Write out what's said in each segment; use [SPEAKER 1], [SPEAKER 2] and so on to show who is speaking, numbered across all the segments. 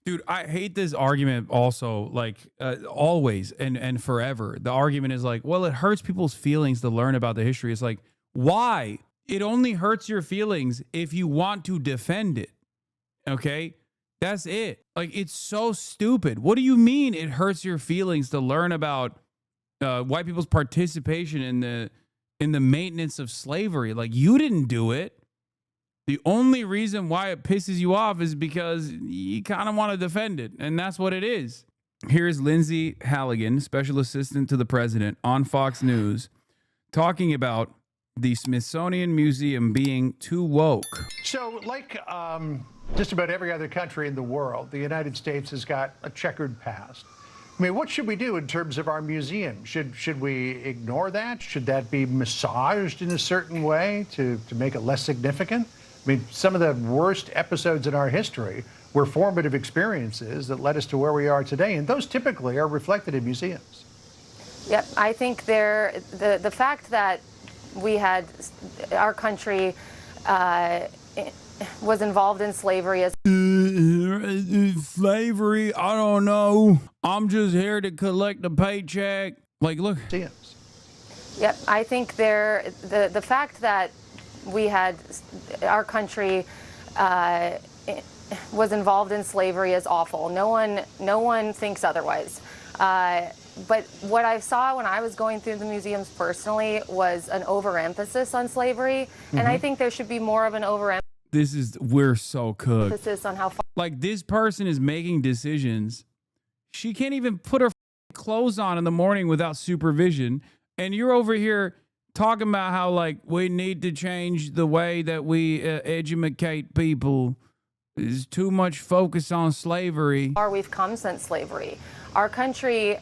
[SPEAKER 1] Dude, I hate this argument also, like always and forever. The argument is like, well, it hurts people's feelings to learn about the history. It's like, why? It only hurts your feelings if you want to defend it. Okay? That's it. Like, it's so stupid. What do you mean it hurts your feelings to learn about white people's participation in the maintenance of slavery? Like, you didn't do it. The only reason why it pisses you off is because you kind of want to defend it, and that's what it is. Here's Lindsay Halligan, special assistant to the president, on Fox News, talking about the Smithsonian Museum being too woke.
[SPEAKER 2] So, like just about every other country in the world, the United States has got a checkered past. I mean, what should we do in terms of our museum? Should we ignore that? Should that be massaged in a certain way to make it less significant? I mean, some of the worst episodes in our history were formative experiences that led us to where we are today, and those typically are reflected in museums.
[SPEAKER 3] Yep, I think the fact that we had our country was involved in slavery as
[SPEAKER 1] slavery, I don't know. I'm just here to collect a paycheck. Like, look.
[SPEAKER 2] Museums.
[SPEAKER 3] Yep, I think the fact that we had our country was involved in slavery is awful. No one thinks otherwise. But what I saw when I was going through the museums personally was an overemphasis on slavery, and I think there should be more of an overemphasis.
[SPEAKER 1] We're so cooked.
[SPEAKER 3] On how far.
[SPEAKER 1] Like, this person is making decisions. She can't even put her clothes on in the morning without supervision, and you're over here talking about how, like, we need to change the way that we educate people. There's too much focus on slavery.
[SPEAKER 3] Far we've come since slavery. Our country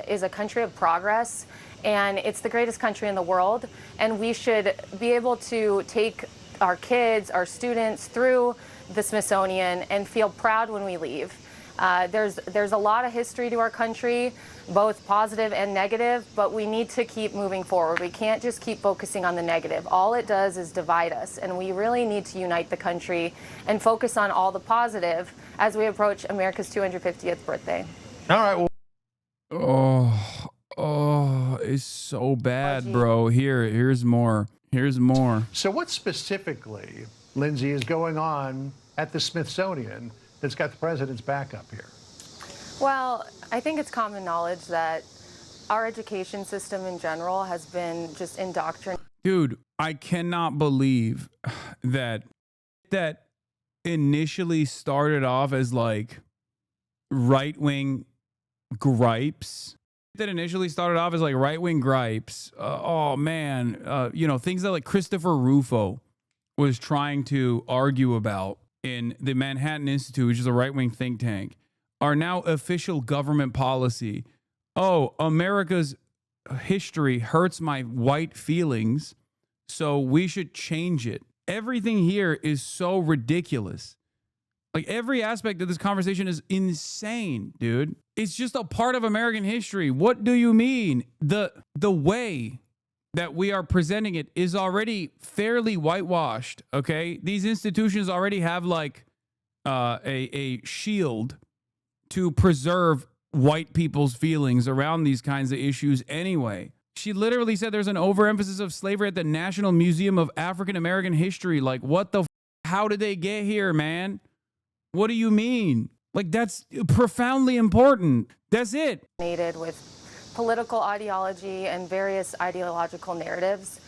[SPEAKER 3] is a country of progress, and it's the greatest country in the world, and we should be able to take our kids, our students through the Smithsonian and feel proud when we leave. There's a lot of history to our country, both positive and negative, but we need to keep moving forward. We can't just keep focusing on the negative. All it does is divide us, and we really need to unite the country and focus on all the positive as we approach America's 250th birthday.
[SPEAKER 2] All right. Well,
[SPEAKER 1] oh, it's so bad, bro. Here's more. Here's more.
[SPEAKER 2] So what specifically, Lindsay, is going on at the Smithsonian that's got the president's back up here?
[SPEAKER 3] Well, I think it's common knowledge that our education system in general has been just indoctrinated.
[SPEAKER 1] Dude, I cannot believe that initially started off as like right-wing gripes. That initially started off as like right-wing gripes. Oh man, you know, things that like Christopher Rufo was trying to argue about in the Manhattan Institute, which is a right-wing think tank, are now official government policy. Oh, America's history hurts my white feelings, so we should change it. Everything here is so ridiculous. Like, every aspect of this conversation is insane, dude. It's just a part of American history. What do you mean? The way that we are presenting it is already fairly whitewashed, okay? These institutions already have like a shield to preserve white people's feelings around these kinds of issues anyway. She literally said there's an overemphasis of slavery at the National Museum of African American History. Like, what the how did they get here, man? What do you mean? Like, that's profoundly important. That's it.
[SPEAKER 3] With political ideology and various ideological narratives.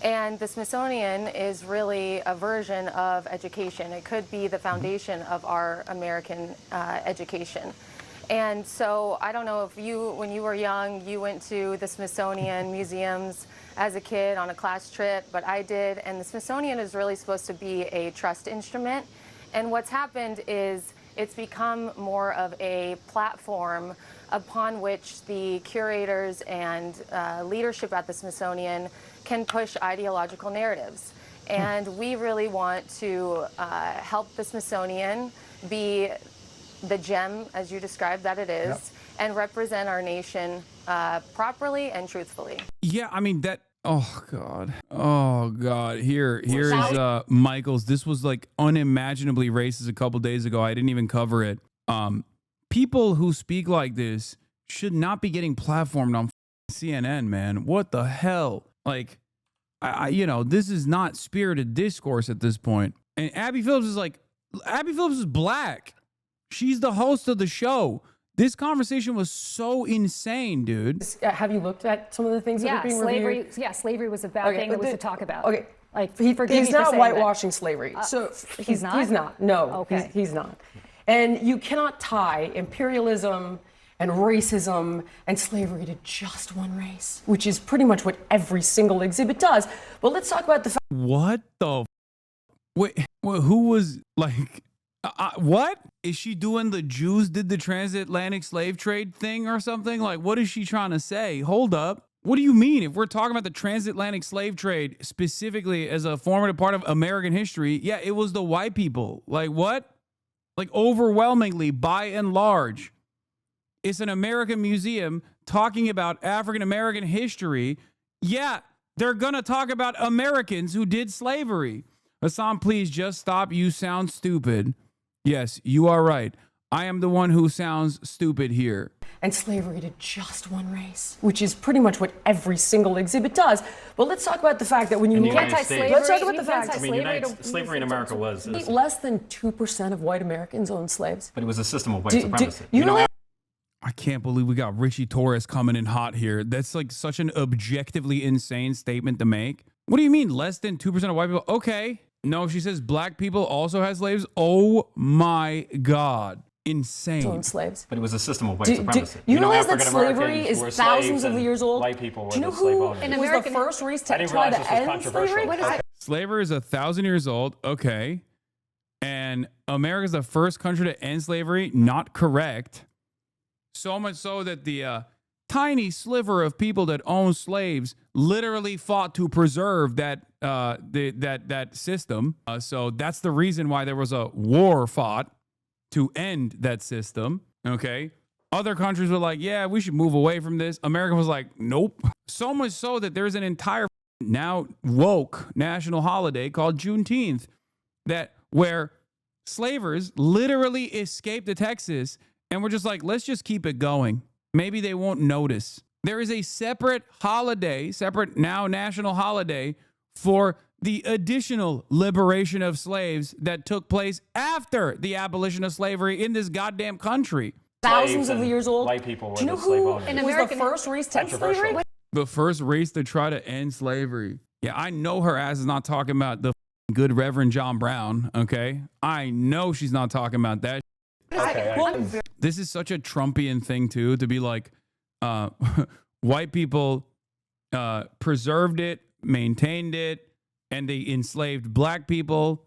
[SPEAKER 3] And the Smithsonian is really a version of education. It could be the foundation of our American education. And so I don't know if you, when you were young, you went to the Smithsonian museums as a kid on a class trip, but I did. And the Smithsonian is really supposed to be a trust instrument. And what's happened is it's become more of a platform upon which the curators and leadership at the Smithsonian can push ideological narratives. And we really want to help the Smithsonian be the gem, as you described that it is, yep, and represent our nation properly and truthfully.
[SPEAKER 1] Yeah, I mean, that, oh God. Here's Michael's. This was like unimaginably racist a couple days ago. I didn't even cover it. People who speak like this should not be getting platformed on CNN, man. What the hell? Like, this is not spirited discourse at this point. And Abby Phillips is black. She's the host of the show. This conversation was so insane, dude.
[SPEAKER 4] Have you looked at some of the things that are being reviewed?
[SPEAKER 5] Yeah, slavery was a bad thing that was to talk about.
[SPEAKER 4] Okay.
[SPEAKER 5] Like,
[SPEAKER 4] he's not whitewashing slavery. So
[SPEAKER 5] he's not?
[SPEAKER 4] He's not. No,
[SPEAKER 5] okay.
[SPEAKER 4] He's not. And you cannot tie imperialism and racism and slavery to just one race, which is pretty much what every single exhibit does. But let's talk about the fact.
[SPEAKER 1] What the? Wait, who was like? What is she doing? The Jews did the transatlantic slave trade thing or something? Like, what is she trying to say? Hold up. What do you mean? If we're talking about the transatlantic slave trade specifically as a formative part of American history, yeah, it was the white people. Like, what? Like, overwhelmingly, by and large, it's an American museum talking about African American history. Yeah, they're going to talk about Americans who did slavery. Hasan, please just stop. You sound stupid. Yes, you are right. I am the one who sounds stupid here.
[SPEAKER 4] And slavery to just one race, which is pretty much what every single exhibit does. But let's talk about the fact that when you look at
[SPEAKER 5] slavery,
[SPEAKER 4] let's talk about the fact.
[SPEAKER 6] Slavery in America was
[SPEAKER 4] Less than 2% of white Americans owned slaves.
[SPEAKER 6] But it was a system of white supremacy.
[SPEAKER 4] You know,
[SPEAKER 1] I can't believe we got Richie Torres coming in hot here. That's like such an objectively insane statement to make. What do you mean less than 2% of white people? Okay. No, she says black people also had slaves. Oh my God. Insane.
[SPEAKER 4] owned slaves.
[SPEAKER 6] But it was a system of white supremacy.
[SPEAKER 4] You realize that slavery is thousands of years old?
[SPEAKER 6] White people were
[SPEAKER 4] Do you know
[SPEAKER 6] the slave
[SPEAKER 4] who
[SPEAKER 6] owners.
[SPEAKER 4] was the first race to try to end slavery?
[SPEAKER 5] What is that?
[SPEAKER 1] Slavery is 1,000 years old. Okay. And America is the first country to end slavery. Not correct. So much so that the tiny sliver of people that own slaves literally fought to preserve that that system. So that's the reason why there was a war fought to end that system. Okay. Other countries were like, yeah, we should move away from this. America was like, nope. So much so that there's an entire now woke national holiday called Juneteenth where slavers literally escaped to Texas and we're just like, let's just keep it going. Maybe they won't notice. There is a separate holiday, separate now national holiday for the additional liberation of slaves that took place after the abolition of slavery in this goddamn country.
[SPEAKER 4] Thousands of years old.
[SPEAKER 6] White people were
[SPEAKER 4] Do you know
[SPEAKER 6] the slave
[SPEAKER 4] who
[SPEAKER 6] owners.
[SPEAKER 4] was the first race to end slavery?
[SPEAKER 1] The first race to try to end slavery. Yeah, I know her ass is not talking about the good Reverend John Brown, okay? I know she's not talking about that.
[SPEAKER 6] Okay,
[SPEAKER 1] This is such a Trumpian thing, too, to be like, white people preserved it, maintained it, and they enslaved black people.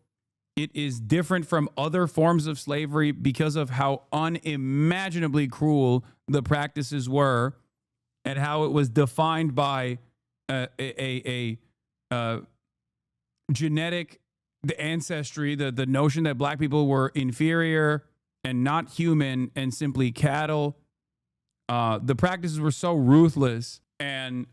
[SPEAKER 1] It is different from other forms of slavery because of how unimaginably cruel the practices were and how it was defined by a genetic ancestry, the notion that black people were inferior and not human and simply cattle. The practices were so ruthless and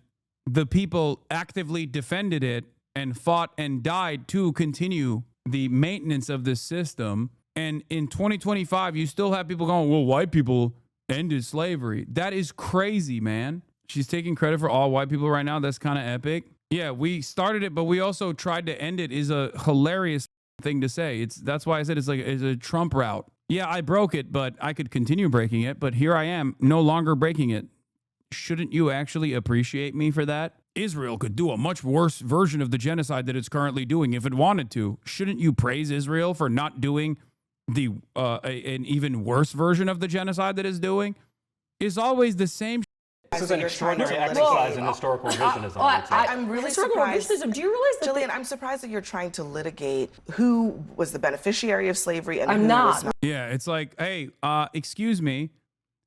[SPEAKER 1] the people actively defended it and fought and died to continue the maintenance of this system. And in 2025, you still have people going, well, white people ended slavery. That is crazy, man. She's taking credit for all white people right now. That's kind of epic. Yeah, we started it, but we also tried to end it is a hilarious thing to say. That's why I said it's a Trump route. Yeah, I broke it, but I could continue breaking it. But here I am, no longer breaking it. Shouldn't you actually appreciate me for that? Israel could do a much worse version of the genocide that it's currently doing if it wanted to. Shouldn't you praise Israel for not doing the an even worse version of the genocide that it's doing? It's always the same.
[SPEAKER 6] This is an extraordinary exercise in historical revisionism.
[SPEAKER 7] I'm really surprised.
[SPEAKER 4] Do you realize that?
[SPEAKER 7] Jillian, I'm surprised that you're trying to litigate who was the beneficiary of slavery and
[SPEAKER 4] I'm
[SPEAKER 7] who
[SPEAKER 4] not.
[SPEAKER 7] was not.
[SPEAKER 1] Yeah, it's like, hey, excuse me.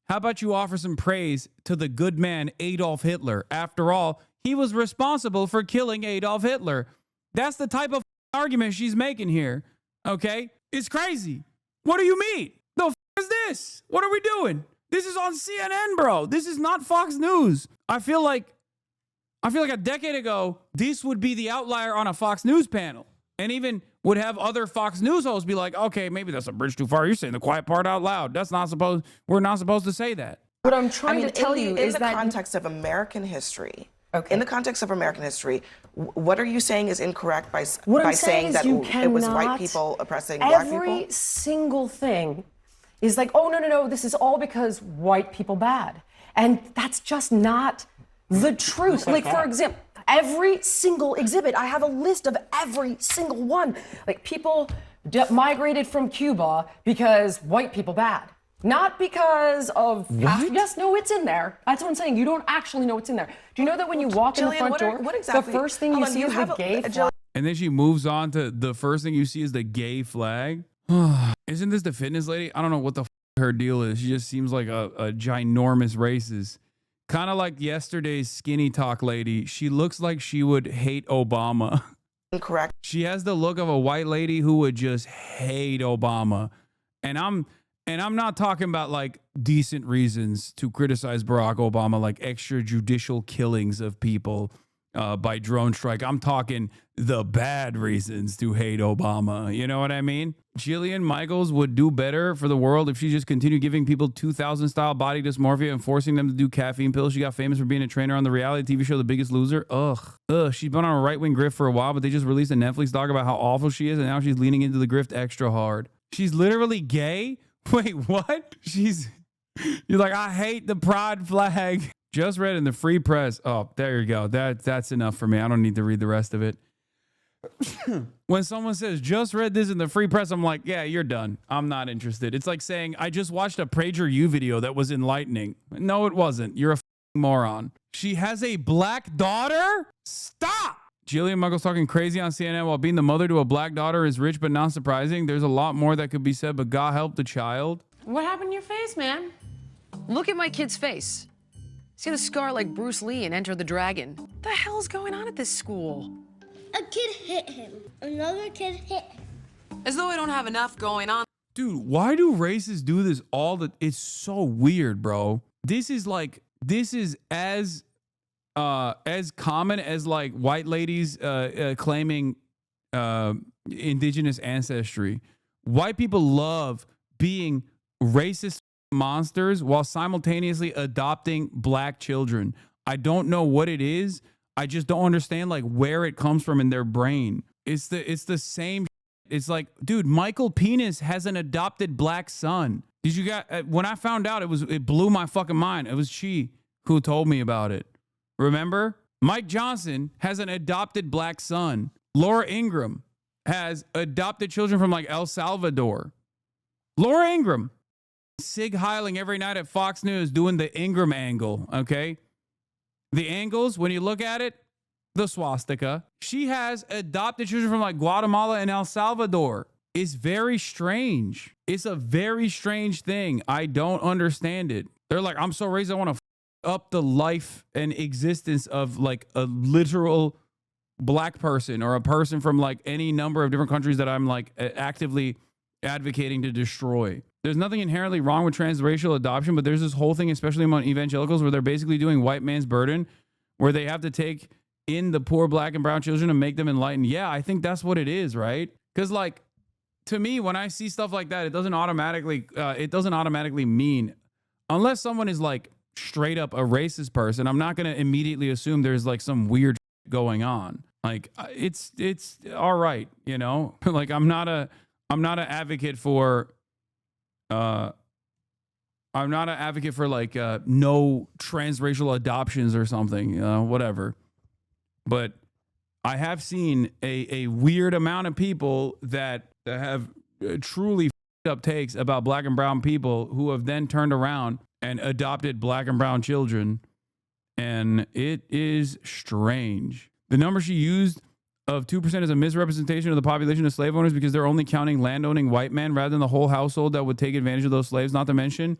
[SPEAKER 1] How about you offer some praise to the good man Adolf Hitler? After all, he was responsible for killing Adolf Hitler. That's the type of argument she's making here. Okay? It's crazy. What do you mean? The is this? What are we doing? This is on CNN, bro. This is not Fox News. I feel like a decade ago, this would be the outlier on a Fox News panel. And even would have other Fox News hosts be like, okay, maybe that's a bridge too far. You're saying the quiet part out loud. We're not supposed to say that.
[SPEAKER 4] What I'm trying to tell you is
[SPEAKER 7] in the
[SPEAKER 4] that
[SPEAKER 7] context of American history.
[SPEAKER 4] Okay.
[SPEAKER 7] In the context of American history, what are you saying is incorrect by
[SPEAKER 4] is
[SPEAKER 7] saying that
[SPEAKER 4] you
[SPEAKER 7] it was white
[SPEAKER 4] cannot-
[SPEAKER 7] people oppressing black people?
[SPEAKER 4] Every single thing is like, oh, no, this is all because white people bad. And that's just not the truth. Like, for example, every single exhibit, I have a list of every single one. Like, people migrated from Cuba because white people bad. Not because of...
[SPEAKER 1] What?
[SPEAKER 4] Yes, no, it's in there. That's what I'm saying. You don't actually know what's in there. Do you know that when you walk in the front door, the first thing you see is the gay flag?
[SPEAKER 1] And then she moves on to the first thing you see is the gay flag. Isn't this the fitness lady? I don't know what the her deal is. She just seems like a ginormous racist. Kind of like yesterday's skinny talk lady. She looks like she would hate Obama.
[SPEAKER 7] Incorrect.
[SPEAKER 1] She has the look of a white lady who would just hate Obama. And I'm not talking about like decent reasons to criticize Barack Obama, like extrajudicial killings of people by drone strike. I'm talking the bad reasons to hate Obama. You know what I mean? Jillian Michaels would do better for the world if she just continued giving people 2000 style body dysmorphia and forcing them to do caffeine pills. She got famous for being a trainer on the reality TV show The Biggest Loser. Ugh. She's been on a right-wing grift for a while, but they just released a Netflix doc about how awful she is, and now she's leaning into the grift extra hard. She's literally gay? Wait, what? You're like, I hate the pride flag. Just read in the Free Press. Oh, there you go. That's enough for me. I don't need to read the rest of it. When someone says, just read this in the Free Press, I'm like, yeah, you're done. I'm not interested. It's like saying, I just watched a PragerU video that was enlightening. No, it wasn't. You're a moron. She has a black daughter? Stop! Jillian Michaels talking crazy on CNN while being the mother to a black daughter is rich but not surprising. There's a lot more that could be said, but God help the child.
[SPEAKER 8] What happened to your face, man? Look at my kid's face. He's got a scar like Bruce Lee in Enter the Dragon. What the hell's going on at this school?
[SPEAKER 9] A kid hit him. Another kid hit him.
[SPEAKER 8] As though I don't have enough going on.
[SPEAKER 1] Dude, why do racists do this it's so weird, bro. This is as common as like white ladies claiming indigenous ancestry. White people love being racist monsters while simultaneously adopting black children. I don't know what it is. I just don't understand like where it comes from in their brain. It's the same. It's like, dude, Michael Penis has an adopted black son. Did you guys, when I found out, it blew my fucking mind. It was she who told me about it. Remember? Mike Johnson has an adopted black son. Laura Ingraham has adopted children from like El Salvador. Laura Ingraham. Sig Heiling every night at Fox News doing the Ingraham angle, okay? The angles, when you look at it, the swastika. She has adopted children from like Guatemala and El Salvador. It's very strange. It's a very strange thing. I don't understand it. They're like, I'm so racist, I want to up the life and existence of like a literal black person or a person from like any number of different countries that I'm like actively advocating to destroy. There's nothing inherently wrong with transracial adoption, but there's this whole thing, especially among evangelicals, where they're basically doing white man's burden, where they have to take in the poor black and brown children and make them enlightened. Yeah, I think that's what it is, right? Because like, to me, when I see stuff like that, it doesn't automatically mean, unless someone is like straight up a racist person, I'm not going to immediately assume there's like some weird going on. Like it's all right, you know. Like I'm not an advocate for like no transracial adoptions or something, whatever. But I have seen a weird amount of people that have truly up takes about black and brown people who have then turned around and adopted black and brown children. And it is strange. The number she used of 2% is a misrepresentation of the population of slave owners because they're only counting landowning white men rather than the whole household that would take advantage of those slaves. Not to mention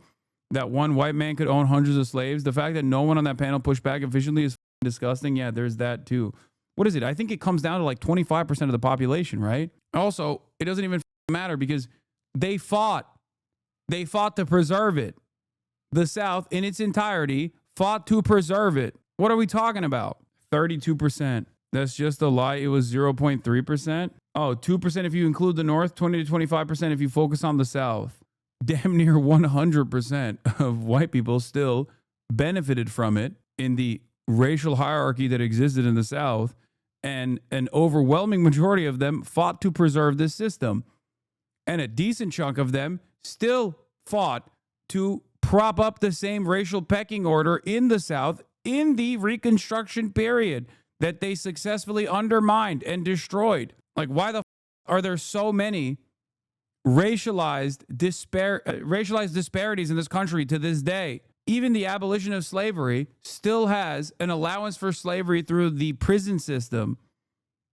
[SPEAKER 1] that one white man could own hundreds of slaves. The fact that no one on that panel pushed back efficiently is disgusting. Yeah, there's that too. What is it? I think it comes down to like 25% of the population, right? Also, it doesn't even matter because they fought to preserve it. The South in its entirety fought to preserve it. What are we talking about? 32%. That's just a lie. It was 0.3%. Oh, 2% if you include the North, 20 to 25% if you focus on the South. Damn near 100% of white people still benefited from it in the racial hierarchy that existed in the South. And an overwhelming majority of them fought to preserve this system. And a decent chunk of them still fought to prop up the same racial pecking order in the South in the Reconstruction period that they successfully undermined and destroyed. Like, why the are there so many racialized disparities in this country to this day? Even the abolition of slavery still has an allowance for slavery through the prison system.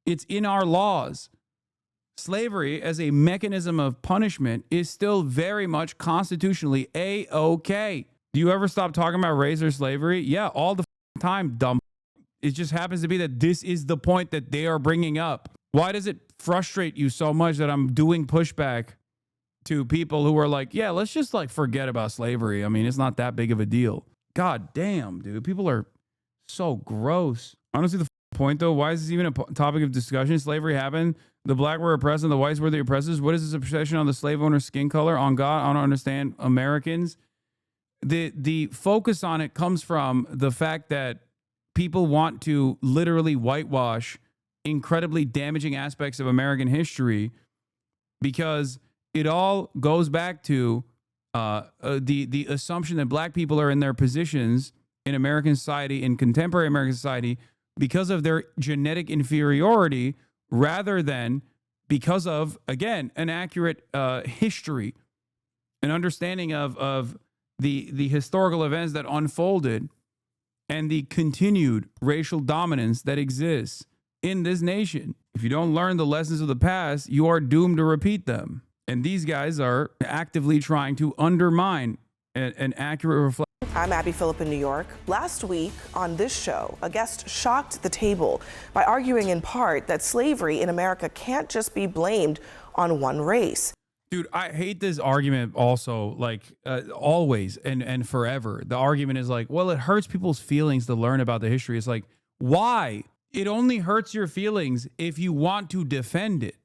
[SPEAKER 1] It's in our laws. Slavery as a mechanism of punishment is still very much constitutionally A-OK. Do you ever stop talking about race or slavery? Yeah, all the time, dumb. It just happens to be that this is the point that they are bringing up. Why does it frustrate you so much that I'm doing pushback to people who are like, yeah, let's just like forget about slavery. I mean, it's not that big of a deal. God damn, dude. People are so gross. Honestly, the point though, why is this even a topic of discussion? Slavery happened. The black were oppressed and the whites were the oppressors. What is this obsession on the slave owner's skin color? On God, I don't understand. Americans. The focus on it comes from the fact that people want to literally whitewash incredibly damaging aspects of American history because it all goes back to the assumption that black people are in their positions in American society, in contemporary American society, because of their genetic inferiority rather than because of, again, an accurate history, an understanding of the historical events that unfolded and the continued racial dominance that exists in this nation. If you don't learn the lessons of the past, you are doomed to repeat them. And these guys are actively trying to undermine an accurate reflection.
[SPEAKER 7] I'm Abby Phillip in New York. Last week on this show, a guest shocked the table by arguing in part that slavery in America can't just be blamed on one race.
[SPEAKER 1] Dude, I hate this argument also, like always and forever. The argument is like, well, it hurts people's feelings to learn about the history. It's like, why? It only hurts your feelings if you want to defend it.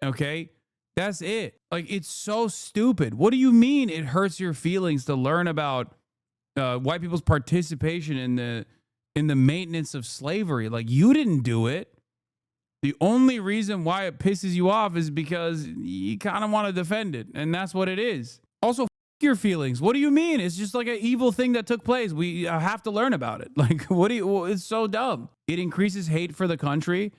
[SPEAKER 1] Okay? That's it. Like, it's so stupid. What do you mean it hurts your feelings to learn about white people's participation in the maintenance of slavery? Like, you didn't do it. The only reason why it pisses you off is because you kind of want to defend it. And that's what it is. Also, your feelings. What do you mean? It's just like an evil thing that took place. We have to learn about it. Like, it's so dumb. It increases hate for the country.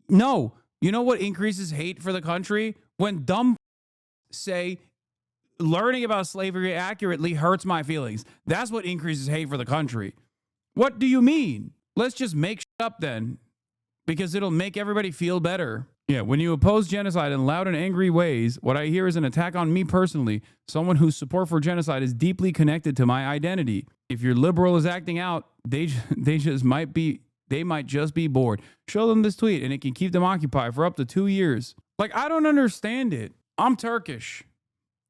[SPEAKER 1] No. You know what increases hate for the country? When dumb say learning about slavery accurately hurts my feelings. That's what increases hate for the country. What do you mean? Let's just make shit up then, because it'll make everybody feel better. Yeah, when you oppose genocide in loud and angry ways, what I hear is an attack on me personally, someone whose support for genocide is deeply connected to my identity. If your liberal is acting out, they might just be bored. Show them this tweet and it can keep them occupied for up to 2 years. Like, I don't understand it. I'm Turkish.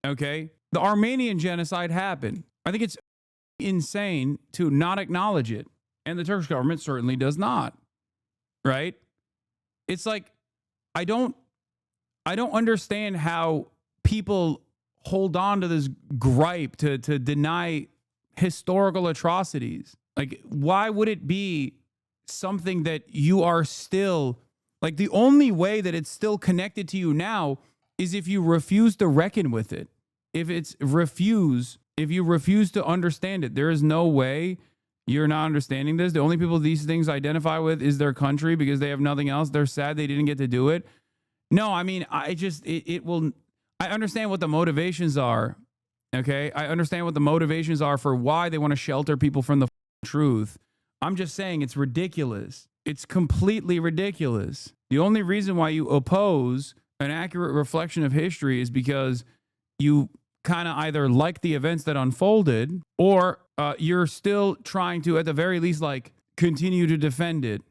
[SPEAKER 1] Okay? The Armenian genocide happened. I think it's insane to not acknowledge it. And the Turkish government certainly does not. Right? It's like, I don't understand how people hold on to this gripe to deny historical atrocities. Like, why would it be something that you are still, like, the only way that it's still connected to you now is if you refuse to reckon with it. If you refuse to understand it, there is no way you're not understanding this. The only people these things identify with is their country because they have nothing else. They're sad they didn't get to do it. No, I mean, I understand what the motivations are. Okay. I understand what the motivations are for why they want to shelter people from the truth. I'm just saying it's ridiculous. It's completely ridiculous. The only reason why you oppose an accurate reflection of history is because you kind of either like the events that unfolded or you're still trying to, at the very least, like, continue to defend it.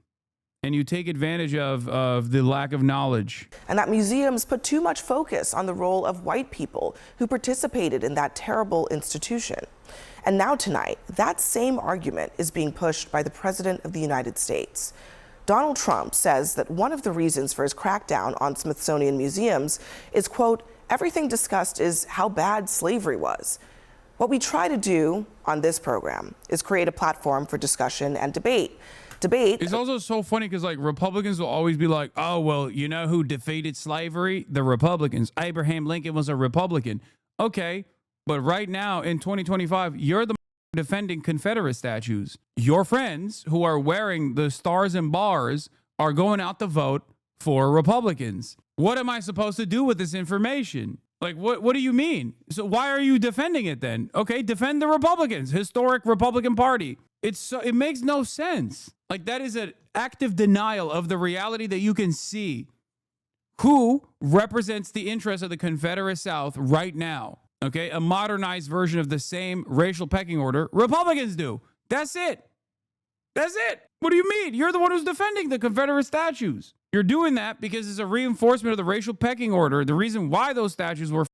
[SPEAKER 1] And you take advantage of the lack of knowledge.
[SPEAKER 7] And that museums put too much focus on the role of white people who participated in that terrible institution. And now tonight, that same argument is being pushed by the President of the United States. Donald Trump says that one of the reasons for his crackdown on Smithsonian museums is, quote, everything discussed is how bad slavery was. What we try to do on this program is create a platform for discussion and debate.
[SPEAKER 1] It's also so funny because like Republicans will always be like, oh, well, you know who defeated slavery? The Republicans. Abraham Lincoln was a Republican. Okay, but right now in 2025, you're the defending Confederate statues. Your friends who are wearing the stars and bars are going out to vote for Republicans. What am I supposed to do with this information? Like, what do you mean? So why are you defending it then? Okay, defend the Republicans, historic Republican Party. It makes no sense. Like, that is an active denial of the reality that you can see. Who represents the interests of the Confederate South right now? Okay, a modernized version of the same racial pecking order. Republicans do. That's it. That's it. What do you mean? You're the one who's defending the Confederate statues. You're doing that because it's a reinforcement of the racial pecking order. The reason why those statues were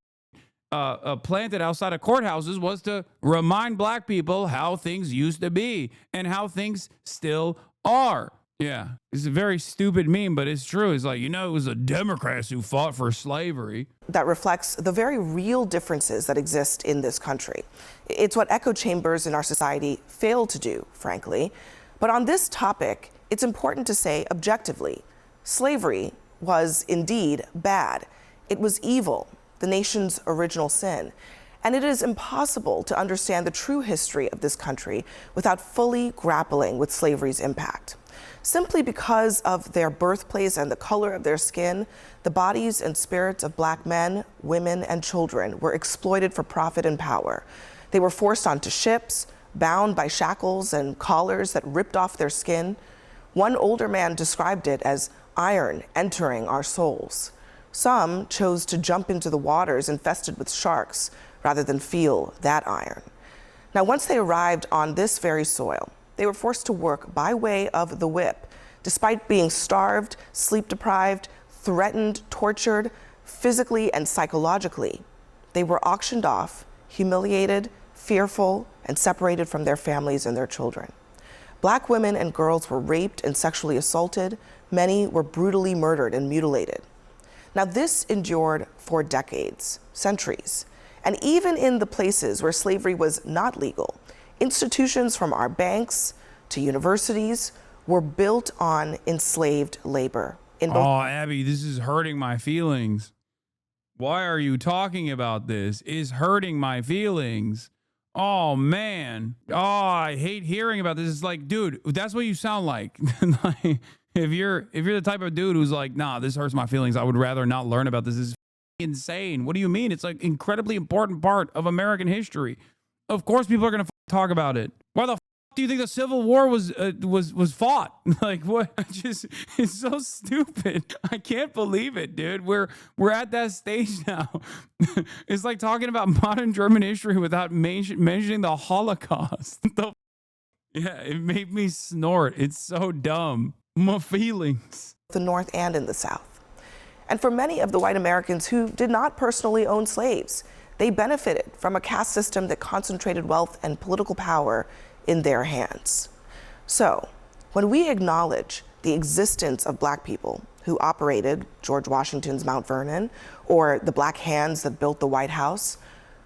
[SPEAKER 1] planted outside of courthouses was to remind black people how things used to be and how things still are. Yeah, it's a very stupid meme, but it's true. It's like, you know, it was the Democrats who fought for slavery.
[SPEAKER 7] That reflects the very real differences that exist in this country. It's what echo chambers in our society fail to do, frankly. But on this topic, it's important to say objectively, slavery was indeed bad. It was evil, the nation's original sin. And it is impossible to understand the true history of this country without fully grappling with slavery's impact. Simply because of their birthplace and the color of their skin, the bodies and spirits of black men, women, and children were exploited for profit and power. They were forced onto ships, bound by shackles and collars that ripped off their skin. One older man described it as iron entering our souls. Some chose to jump into the waters infested with sharks rather than feel that iron. Now, once they arrived on this very soil, they were forced to work by way of the whip, despite being starved, sleep deprived, threatened, tortured, physically and psychologically. They were auctioned off, humiliated, fearful, and separated from their families and their children. Black women and girls were raped and sexually assaulted. Many were brutally murdered and mutilated. Now, this endured for decades, centuries. And even in the places where slavery was not legal, institutions from our banks to universities were built on enslaved labor.
[SPEAKER 1] Oh, Abby, this is hurting my feelings. Why are you talking about this? It's hurting my feelings. Oh, man. Oh, I hate hearing about this. It's like, dude, that's what you sound like. Like, if you're the type of dude who's like, nah, this hurts my feelings, I would rather not learn about this. This is insane. What do you mean? It's like incredibly important part of American history. Of course, people are gonna talk about it. Why the do you think the Civil War was fought? Like, what? It's so stupid. I can't believe it, dude. We're at that stage now. It's like talking about modern German history without mentioning the Holocaust. Yeah, it made me snort. It's so dumb. My feelings.
[SPEAKER 7] The North and in the South. And for many of the white Americans who did not personally own slaves, they benefited from a caste system that concentrated wealth and political power in their hands. So, when we acknowledge the existence of black people who operated George Washington's Mount Vernon or the black hands that built the White House,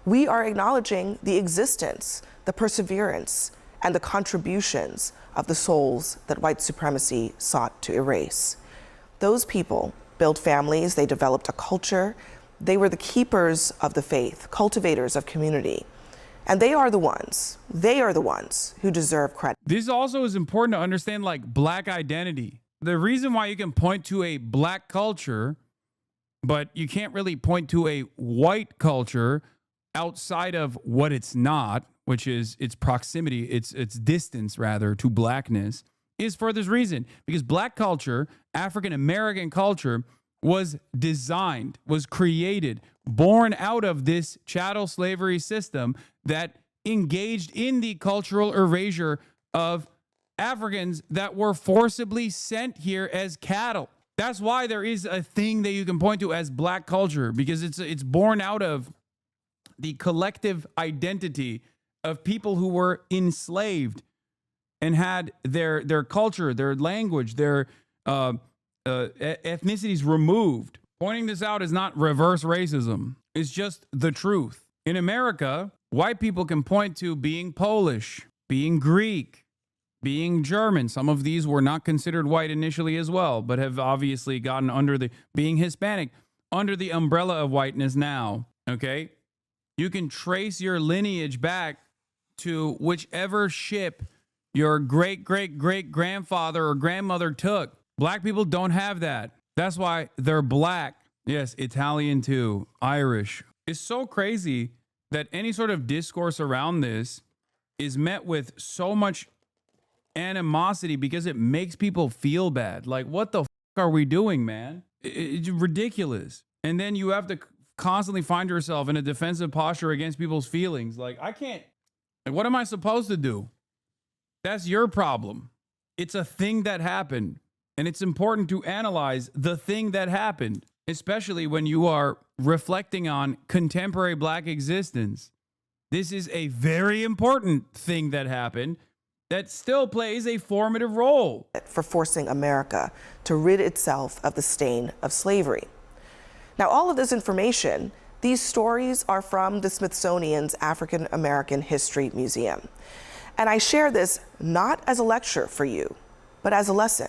[SPEAKER 7] we are acknowledging the existence, the perseverance, and the contributions of the souls that white supremacy sought to erase. Those people built families, they developed a culture, they were the keepers of the faith, cultivators of community. And they are the ones who deserve credit.
[SPEAKER 1] This also is important to understand, like, black identity. The reason why you can point to a black culture, but you can't really point to a white culture outside of what it's not, which is its proximity, its distance rather to blackness, is for this reason. Because black culture, African American culture, was designed, was created, born out of this chattel slavery system that engaged in the cultural erasure of Africans that were forcibly sent here as cattle. That's why there is a thing that you can point to as black culture, because it's born out of the collective identity of people who were enslaved. and had their culture, their language, their ethnicities removed. Pointing this out is not reverse racism. It's just the truth. In America, white people can point to being Polish, being Greek, being German. Some of these were not considered white initially as well, but have obviously gotten under the being Hispanic, under the umbrella of whiteness now. Okay? You can trace your lineage back to whichever ship your great-great-great-grandfather or grandmother took. Black people don't have that. That's why they're black. Yes, Italian too, Irish. It's so crazy that any sort of discourse around this is met with so much animosity because it makes people feel bad. Like, what the f are we doing, man? It's ridiculous. And then you have to constantly find yourself in a defensive posture against people's feelings. Like, I can't, like, what am I supposed to do? That's your problem. It's a thing that happened. And it's important to analyze the thing that happened, especially when you are reflecting on contemporary black existence. This is a very important thing that happened that still plays a formative role
[SPEAKER 7] for forcing America to rid itself of the stain of slavery. Now, all of this information, these stories are from the Smithsonian's African American History Museum. And I share this not as a lecture for you, but as a lesson.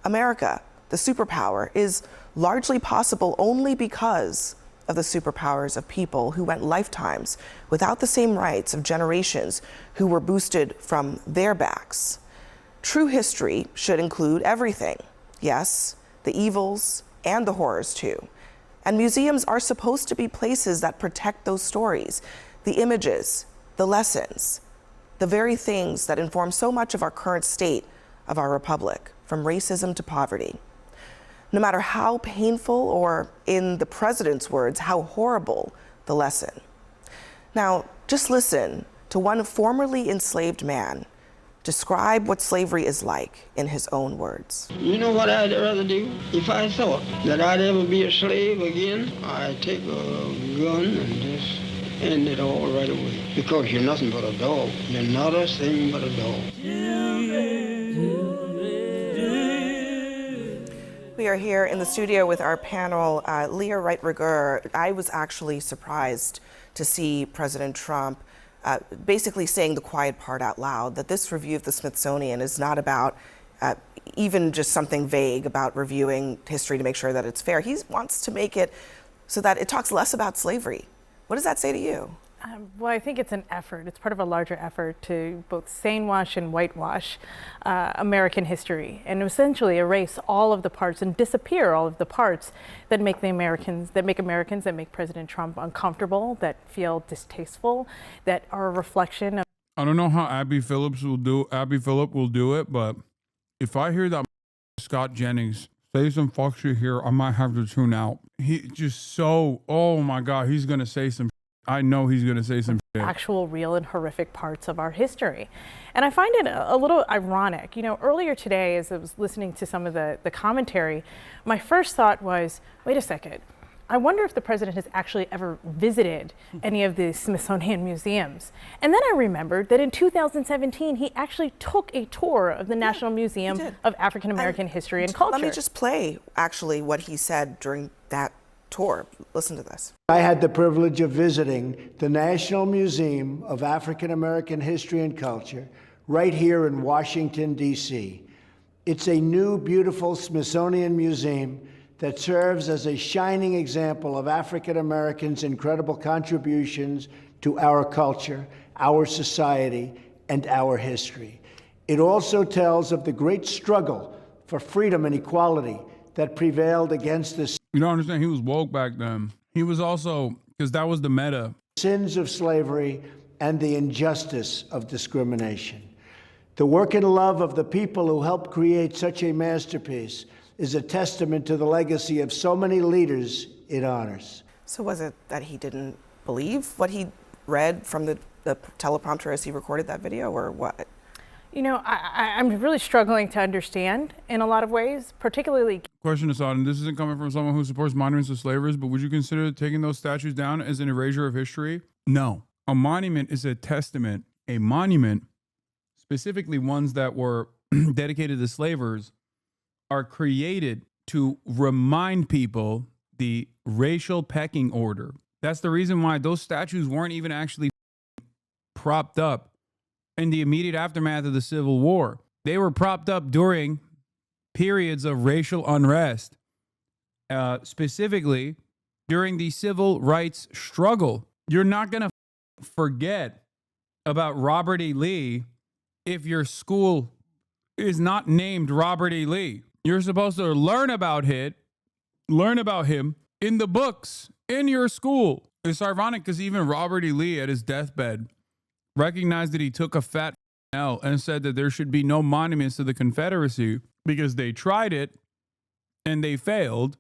[SPEAKER 7] America, the superpower, is largely possible only because of the superpowers of people who went lifetimes without the same rights of generations who were boosted from their backs. True history should include everything. Yes, the evils and the horrors too. And museums are supposed to be places that protect those stories, the images, the lessons, the very things that inform so much of our current state of our republic, from racism to poverty. No matter how painful, or in the president's words, how horrible the lesson. Now, just listen to one formerly enslaved man describe what slavery is like in his own words.
[SPEAKER 10] You know what I'd rather do? If I thought that I'd ever be a slave again, I'd take a gun and just end it all right away. Because you're nothing but a dog. You're not a thing but a dog.
[SPEAKER 7] We are here in the studio with our panel, Leah Wright-Rigueur. I was actually surprised to see President Trump basically saying the quiet part out loud, that this review of the Smithsonian is not about even just something vague about reviewing history to make sure that it's fair. He wants to make it so that it talks less about slavery. What does that say to you?
[SPEAKER 11] Well, I think it's an effort. It's part of a larger effort to both sanewash and whitewash American history, and essentially erase all of the parts and disappear all of the parts that make Americans, that make President Trump uncomfortable, that feel distasteful, that are a reflection of.
[SPEAKER 1] I don't know how Abby Phillip will do it, but if I hear that Scott Jennings say some fuck shit here, I might have to tune out. He just so, oh my God, he's gonna say some. I know he's going to say some shit.
[SPEAKER 11] Actual, real, and horrific parts of our history. And I find it a little ironic. You know, earlier today, as I was listening to some of the commentary, my first thought was, wait a second, I wonder if the president has actually ever visited any of the Smithsonian museums. And then I remembered that in 2017, he actually took a tour of the National Museum of African American History and Culture.
[SPEAKER 7] Let me just play, actually, what he said during that tour. Listen to this.
[SPEAKER 12] I had the privilege of visiting the National Museum of African American History and Culture right here in Washington, D.C. It's a new, beautiful Smithsonian museum that serves as a shining example of African Americans' incredible contributions to our culture, our society, and our history. It also tells of the great struggle for freedom and equality that prevailed against this.
[SPEAKER 1] You don't understand, he was woke back then. He was also, because that was the meta.
[SPEAKER 12] Sins of slavery and the injustice of discrimination. The work and love of the people who helped create such a masterpiece is a testament to the legacy of so many leaders it honors.
[SPEAKER 7] So was it that he didn't believe what he read from the teleprompter as he recorded that video, or what?
[SPEAKER 11] You know, I'm really struggling to understand in a lot of ways, particularly.
[SPEAKER 1] Question, Hasan, this isn't coming from someone who supports monuments to slavers, but would you consider taking those statues down as an erasure of history? No. A monument is a testament. A monument specifically ones that were dedicated to slavers, are created to remind people the racial pecking order. That's the reason why those statues weren't even actually propped up in the immediate aftermath of the Civil War. They were propped up during periods of racial unrest, specifically during the civil rights struggle. You're not going to forget about Robert E. Lee if your school is not named Robert E. Lee. You're supposed to learn about him in the books, in your school. It's ironic because even Robert E. Lee at his deathbed recognized that he took a fat L and said that there should be no monuments to the Confederacy because they tried it and they failed.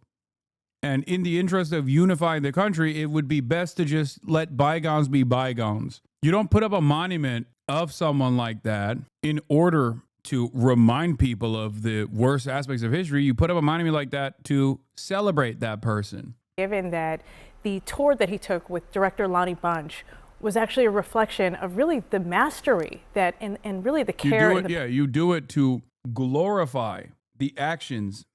[SPEAKER 1] And in the interest of unifying the country, it would be best to just let bygones be bygones. You don't put up a monument of someone like that in order to remind people of the worst aspects of history. You put up a monument like that to celebrate that person.
[SPEAKER 11] Given that the tour that he took with director Lonnie Bunch was actually a reflection of really the mastery that and really the care.
[SPEAKER 1] You do it to glorify the actions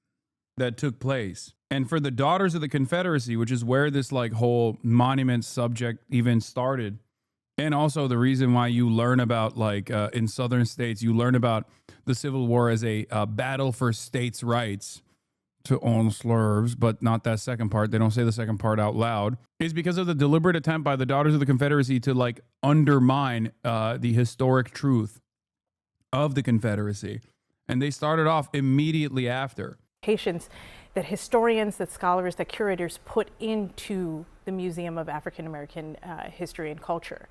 [SPEAKER 1] that took place. And for the Daughters of the Confederacy, which is where this like whole monument subject even started, and also the reason why you learn about like in southern states, you learn about the Civil War as a battle for states' rights to own slaves, but not that second part. They don't say the second part out loud. Is because of the deliberate attempt by the Daughters of the Confederacy to like undermine the historic truth of the Confederacy. And they started off immediately after.
[SPEAKER 11] Patience that historians, that scholars, that curators put into the Museum of African American History and Culture.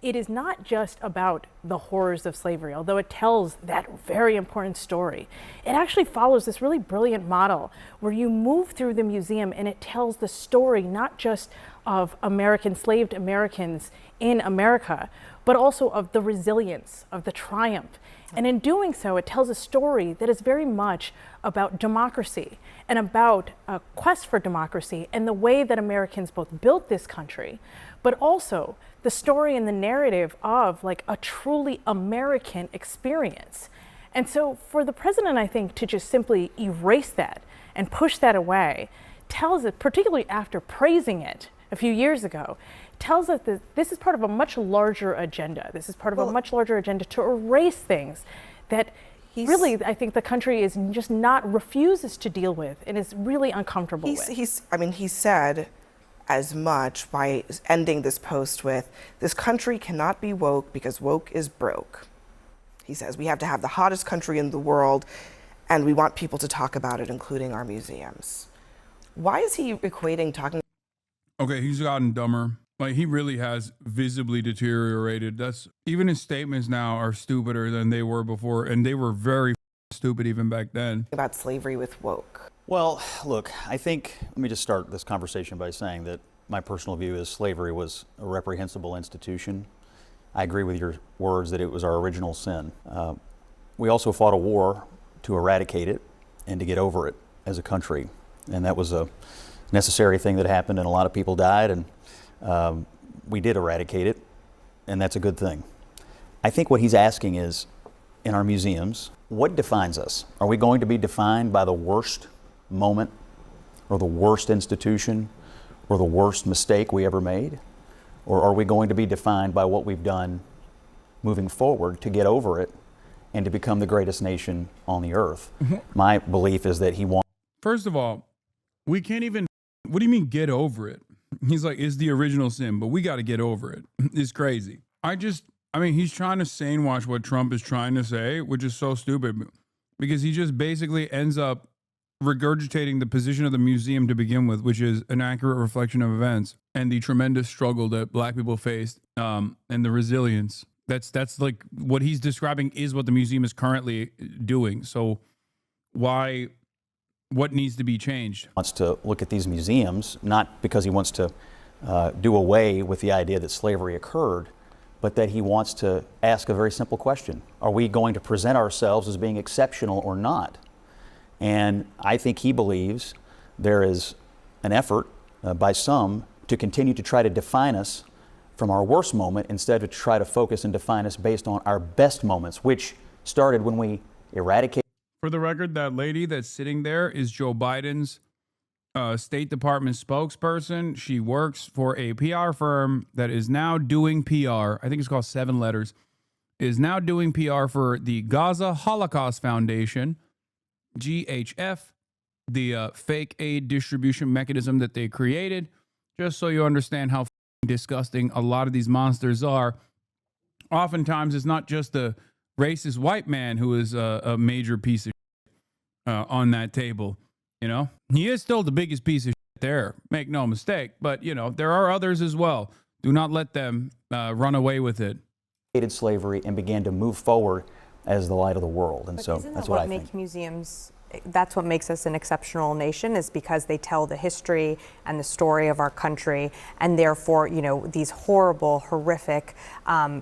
[SPEAKER 11] It is not just about the horrors of slavery, although it tells that very important story. It actually follows this really brilliant model where you move through the museum and it tells the story not just of enslaved Americans in America, but also of the resilience, of the triumph. And in doing so, it tells a story that is very much about democracy and about a quest for democracy and the way that Americans both built this country, but also the story and the narrative of like a truly American experience. And so for the president, I think, to just simply erase that and push that away tells it, particularly after praising it a few years ago, tells us that this is part of a much larger agenda. This is part of a much larger agenda to erase things that really, I think the country is just refuses to deal with and is really uncomfortable with.
[SPEAKER 7] He said as much by ending this post with, "This country cannot be woke because woke is broke." He says, "We have to have the hottest country in the world and we want people to talk about it, including our museums." Why is he equating talking?
[SPEAKER 1] Okay, he's gotten dumber. Like, he really has visibly deteriorated. Even his statements now are stupider than they were before, and they were very stupid even back then.
[SPEAKER 7] About slavery with woke.
[SPEAKER 13] Well, look, I think, let me just start this conversation by saying that my personal view is slavery was a reprehensible institution. I agree with your words that it was our original sin. We also fought a war to eradicate it and to get over it as a country. And that was a necessary thing that happened, and a lot of people died, and we did eradicate it, and that's a good thing. I think what he's asking is, in our museums, what defines us? Are we going to be defined by the worst moment or the worst institution or the worst mistake we ever made? Or are we going to be defined by what we've done moving forward to get over it and to become the greatest nation on the earth? My belief is that he wants...
[SPEAKER 1] First of all, we can't even... What do you mean get over it? He's like, it's the original sin, but we got to get over it. It's crazy. He's trying to sane wash what Trump is trying to say, which is so stupid because he just basically ends up regurgitating the position of the museum to begin with, which is an accurate reflection of events and the tremendous struggle that Black people faced, and the resilience. That's like what he's describing is what the museum is currently doing. So what needs to be changed?
[SPEAKER 13] Wants to look at these museums, not because he wants to do away with the idea that slavery occurred, but that he wants to ask a very simple question. Are we going to present ourselves as being exceptional or not? And I think he believes there is an effort by some to continue to try to define us from our worst moment instead of try to focus and define us based on our best moments, which started when we eradicated.
[SPEAKER 1] For the record, that lady that's sitting there is Joe Biden's State Department spokesperson. She works for a PR firm that is now doing PR. I think it's called 7 Letters. Is now doing PR for the Gaza Holocaust Foundation, GHF, the fake aid distribution mechanism that they created. Just so you understand how disgusting a lot of these monsters are. Oftentimes, it's not just the racist white man who is a major piece of shit, on that table. You know, he is still the biggest piece of shit there. Make no mistake. But, you know, there are others as well. Do not let them run away with it.
[SPEAKER 13] Slavery and began to move forward as the light of the world. And so that's what I think.
[SPEAKER 14] Museums, that's what makes us an exceptional nation, is because they tell the history and the story of our country, and therefore, you know, these horrible, horrific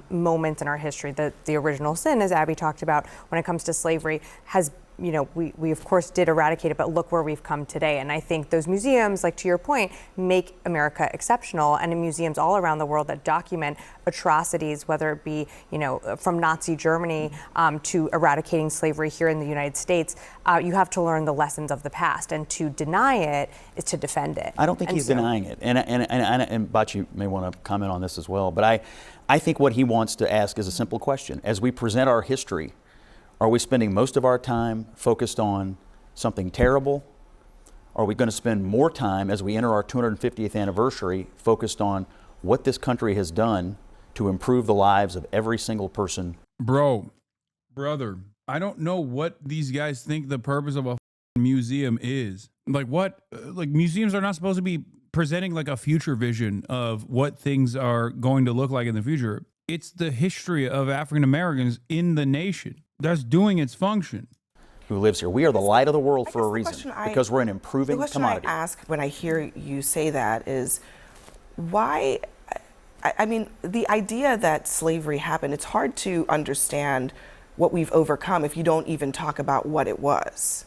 [SPEAKER 14] moments in our history. The original sin, as Abby talked about, when it comes to slavery, has, you know, we of course did eradicate it, but look where we've come today. And I think those museums, like to your point, make America exceptional. And in museums all around the world that document atrocities, whether it be, you know, from Nazi Germany to eradicating slavery here in the United States, you have to learn the lessons of the past. And to deny it is to defend it.
[SPEAKER 13] I don't think he's denying it. And Bachi may want to comment on this as well. But I think what he wants to ask is a simple question. As we present our history, are we spending most of our time focused on something terrible? Are we going to spend more time as we enter our 250th anniversary focused on what this country has done to improve the lives of every single person?
[SPEAKER 1] Brother, I don't know what these guys think the purpose of a museum is. Like what? Like museums are not supposed to be presenting like a future vision of what things are going to look like in the future. It's the history of African Americans in the nation that's doing its function.
[SPEAKER 13] Who lives here? We are the light of the world for a reason, because we're an improving
[SPEAKER 7] commodity. The question I ask when I hear you say that is, why? I mean, the idea that slavery happened, it's hard to understand what we've overcome if you don't even talk about what it was.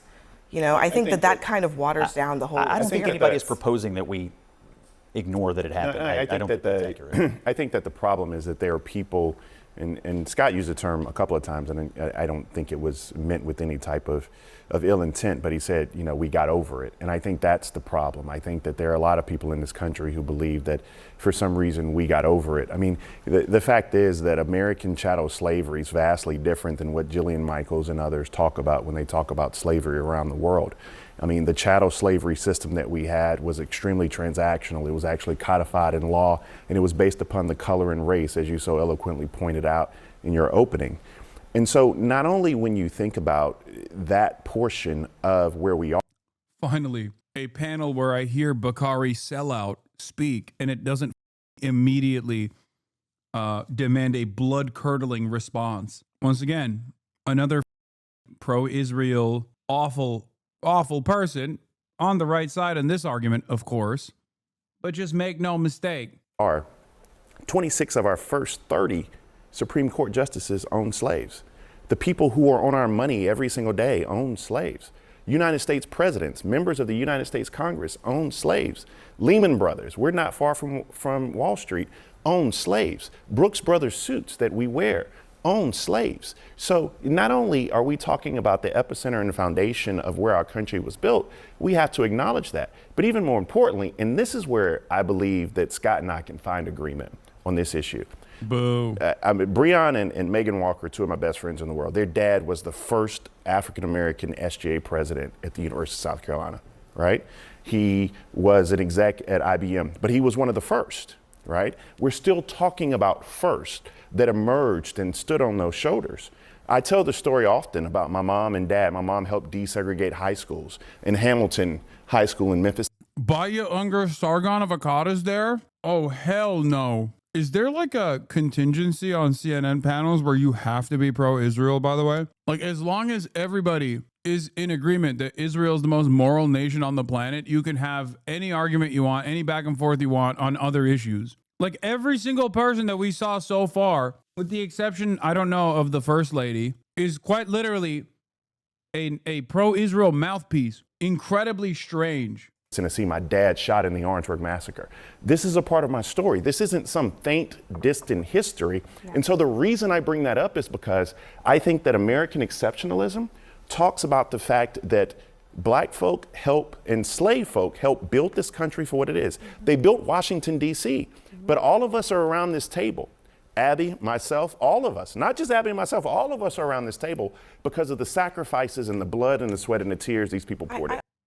[SPEAKER 7] You know, I think that kind of waters down the whole.
[SPEAKER 13] I don't think anybody is proposing that we ignore that it happened.
[SPEAKER 15] I don't think that's accurate. I think that the problem is that there are people, and Scott used the term a couple of times, and I don't think it was meant with any type of ill intent, but he said, you know, we got over it. And I think that's the problem. I think that there are a lot of people in this country who believe that for some reason we got over it. I mean, the fact is that American chattel slavery is vastly different than what Jillian Michaels and others talk about when they talk about slavery around the world. I mean, the chattel slavery system that we had was extremely transactional. It was actually codified in law, and it was based upon the color and race, as you so eloquently pointed out in your opening. And so not only when you think about that portion of where we are.
[SPEAKER 1] Finally, a panel where I hear Bakari Sellout speak, and it doesn't immediately demand a blood-curdling response. Once again, another pro-Israel, awful person on the right side in this argument, of course. But just make no mistake.
[SPEAKER 15] 26 of our first 30 Supreme Court justices owned slaves. The people who are on our money every single day owned slaves. United States presidents, members of the United States Congress owned slaves. Lehman Brothers, we're not far from Wall Street, owned slaves. Brooks Brothers suits that we wear own slaves. So not only are we talking about the epicenter and the foundation of where our country was built, we have to acknowledge that. But even more importantly, and this is where I believe that Scott and I can find agreement on this issue.
[SPEAKER 1] Boo.
[SPEAKER 15] Breon and Megan Walker are two of my best friends in the world. Their dad was the first African-American SGA president at the University of South Carolina, right? He was an exec at IBM, but he was one of the first, right? We're still talking about first that emerged and stood on those shoulders. I tell the story often about my mom and dad. My mom helped desegregate high schools in Hamilton High School in Memphis.
[SPEAKER 1] Baya Unger Sargon of Akkad's there? Oh, hell no. Is there like a contingency on CNN panels where you have to be pro-Israel, by the way? Like, as long as everybody is in agreement that Israel is the most moral nation on the planet, you can have any argument you want, any back and forth you want on other issues. Like, every single person that we saw so far, with the exception, I don't know, of the First Lady, is quite literally a pro-Israel mouthpiece. Incredibly strange.
[SPEAKER 15] and to see my dad shot in the Orangeburg Massacre. This is a part of my story. This isn't some faint, distant history. Yeah. And so the reason I bring that up is because I think that American exceptionalism talks about the fact that Black folk help, enslaved folk help build this country for what it is. Mm-hmm. They built Washington, D.C., but all of us are around this table. Abby, myself, all of us, not just Abby and myself, all of us are around this table because of the sacrifices and the blood and the sweat and the tears these people poured in.